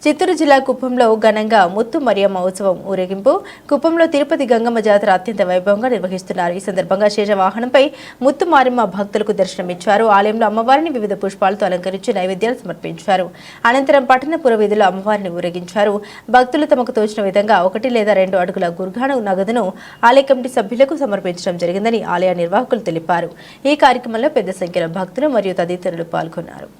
చిత్తూరు జిల్లా కుప్పంలో ఘనంగా ముత్తు మరియమ్మ ఉత్సవం ఊరేగింపు. కుప్పంలో తిరుపతి గంగమ్మ జాతర అత్యంత వైభవంగా నిర్వహిస్తున్నారు. ఈ సందర్భంగా శేషవాహనంపై ముత్తు మరియమ్మ భక్తులకు దర్శనమిచ్చారు. ఆలయంలో అమ్మవారిని వివిధ పుష్పాలతో అలంకరించి నైవేద్యాలు సమర్పించారు. అనంతరం పట్టణ పురవీధుల్లో అమ్మవారిని ఊరేగించారు. భక్తులు తమకు తోచిన విధంగా 1 లేదా 2 అడుగుల గుర్గాను నగదును ఆలయ కమిటీ సభ్యులకు సమర్పించడం జరిగిందని ఆలయ నిర్వాహకులు తెలిపారు. ఈ కార్యక్రమంలో పెద్ద సంఖ్యలో భక్తులు మరియు తదితరులు పాల్గొన్నారు.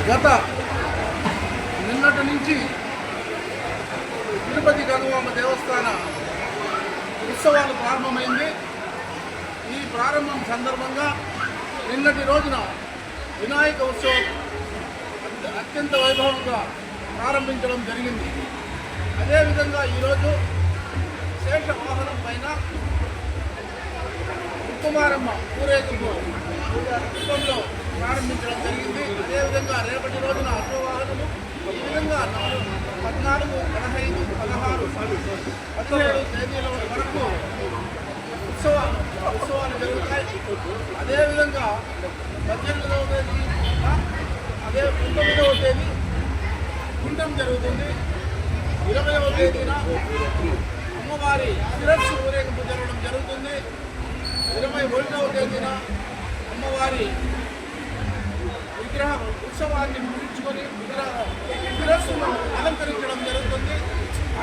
గత నిన్నటి నుంచి తిరుపతి గంగమ్మ దేవస్థాన ఉత్సవాలు ప్రారంభమైంది. ఈ ప్రారంభం సందర్భంగా నిన్నటి రోజున వినాయక ఉత్సవం అత్యంత వైభవంగా ప్రారంభించడం జరిగింది. అదేవిధంగా ఈరోజు శేష వాహనం పైన ముత్తుమారమ్మ ఊరేగింపు కుప్పంలో ప్రారంభించడం జరిగింది. అదేవిధంగా రేపటి రోజున అశ్వవాహనము ఈ విధంగా 14, 15, 16, 17 తేదీల వరకు ఉత్సవాలు జరుగుతాయి. అదేవిధంగా 18వ తేదీ 19వ తేదీ గుండం జరుగుతుంది. 20వ తేదీన అమ్మవారి శిరస్సు ఊరేగింపు జరగడం జరుగుతుంది. 21వ తేదీన అమ్మవారి విగ్రహ ఉత్సవాన్ని ముగించుకొని శిరస్సును అలంకరించడం జరుగుతుంది.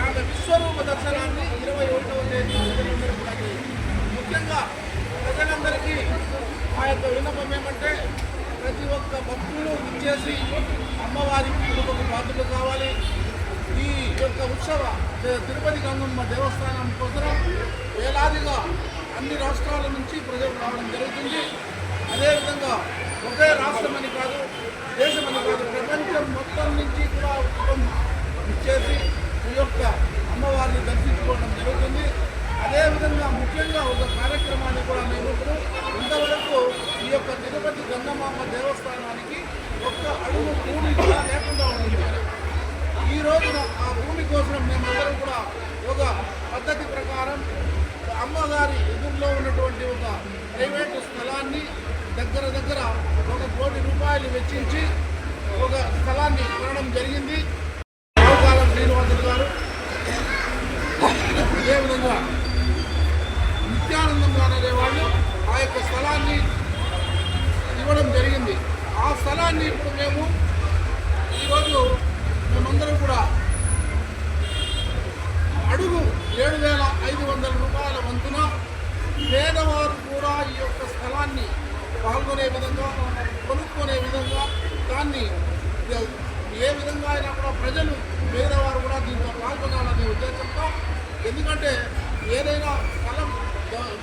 ఆమె విశ్వరూప దర్శనాన్ని 21వ తేదీ ముఖ్యంగా ప్రజలందరికీ ఆ యొక్క విన్నపం ఏమంటే ప్రతి ఒక్క భక్తులు ఇచ్చేసి అమ్మవారి కృపకు పాత్రలు కావాలి. ఈ యొక్క ఉత్సవ తిరుపతి గంగమ్మ దేవస్థానం కోసం వేలాదిగా అన్ని రాష్ట్రాల నుంచి ప్రజలు రావడం జరుగుతుంది. అదేవిధంగా ఒకే రాష్ట్రమని కాదు, దేశమని కాదు, ప్రపంచం మొత్తం నుంచి కూడా కుటుంబం ఇచ్చేసి ఈ యొక్క అమ్మవారిని దర్శించుకోవడం జరుగుతుంది. అదేవిధంగా ముఖ్యంగా ఒక కార్యక్రమాన్ని కూడా మేము ఇప్పుడు ఇంతవరకు ఈ యొక్క తిరుపతి గంగమాంబ దేవస్థానానికి ఒక్క అడుగు భూమి కూడా లేకుండా ఉంటుంది. ఈ రోజున ఆ భూమి కోసం మేమందరం కూడా ఒక పద్ధతి ప్రకారం అమ్మగారి ఎదురులో ఉన్నటువంటి ఒక ప్రైవేటు స్థలాన్ని దగ్గర 1 కోటి రూపాయలు వెచ్చించి ఒక స్థలాన్ని కొనడం జరిగింది. రావుకాలం శ్రీనివాసులు గారు, అదేవిధంగా నిత్యానందం గారు అనేవాళ్ళు ఆ యొక్క స్థలాన్ని ఇవ్వడం జరిగింది. ఆ స్థలాన్ని ఇప్పుడు మేము ఈరోజు మేమందరం కూడా అడుగు 7,500 రూపాయల వంతున పేదవారు కూడా ఈ యొక్క స్థలాన్ని పాల్గొనే విధంగా, కొనుక్కునే విధంగా, దాన్ని ఏ విధంగా అయినా కూడా ప్రజలు పేదవారు కూడా దీంట్లో పాల్గొనాలనే ఉద్దేశంతో, ఎందుకంటే ఏదైనా స్థలం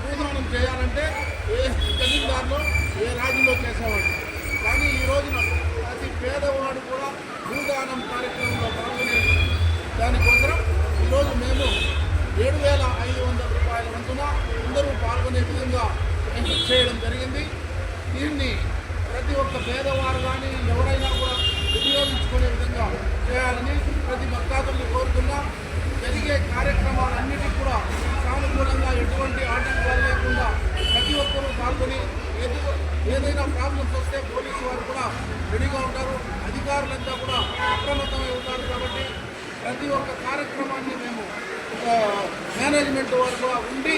భూదానం చేయాలంటే ఏ జమీందారులో ఏ రాజులో చేసేవాడు, కానీ ఈ రోజున ప్రతి పేదవాడు కూడా భూదానం కార్యక్రమంలో పాల్గొనే దానికోసం ఈరోజు మేము 7,500 రూపాయల వంతున అందరూ పాల్గొనే విధంగా చేయడం జరిగింది. దీన్ని ప్రతి ఒక్క పేదవారు కానీ ఎవరైనా కూడా వినియోగించుకునే విధంగా చేయాలని ప్రతి భక్తాదుల్ని కోరుతున్నా. జరిగే కార్యక్రమాలన్నిటికీ కూడా సానుకూలంగా ఎటువంటి ఆటంకాలు లేకుండా ప్రతి ఒక్కరూ పాల్గొని ఏదైనా ప్రాబ్లమ్స్ వస్తే పోలీసు వారు కూడా రెడీగా ఉంటారు, అధికారులంతా కూడా అప్రమత్తమై ఉంటారు. కాబట్టి ప్రతి ఒక్క కార్యక్రమాన్ని మేము మేనేజ్మెంట్ వారు కూడా ఉండి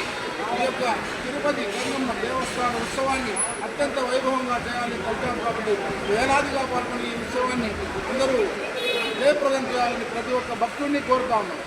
ఈ యొక్క తిరుపతి గంగమ్మ దేవస్థాన ఉత్సవాన్ని అత్యంత వైభవంగా చేయాలని కోరుతాం. కాబట్టి వేలాదిగా పాల్గొని ఈ ఉత్సవాన్ని అందరూ జయప్రదం చేయాలని ప్రతి ఒక్క భక్తుడిని కోరుతా ఉన్నాం.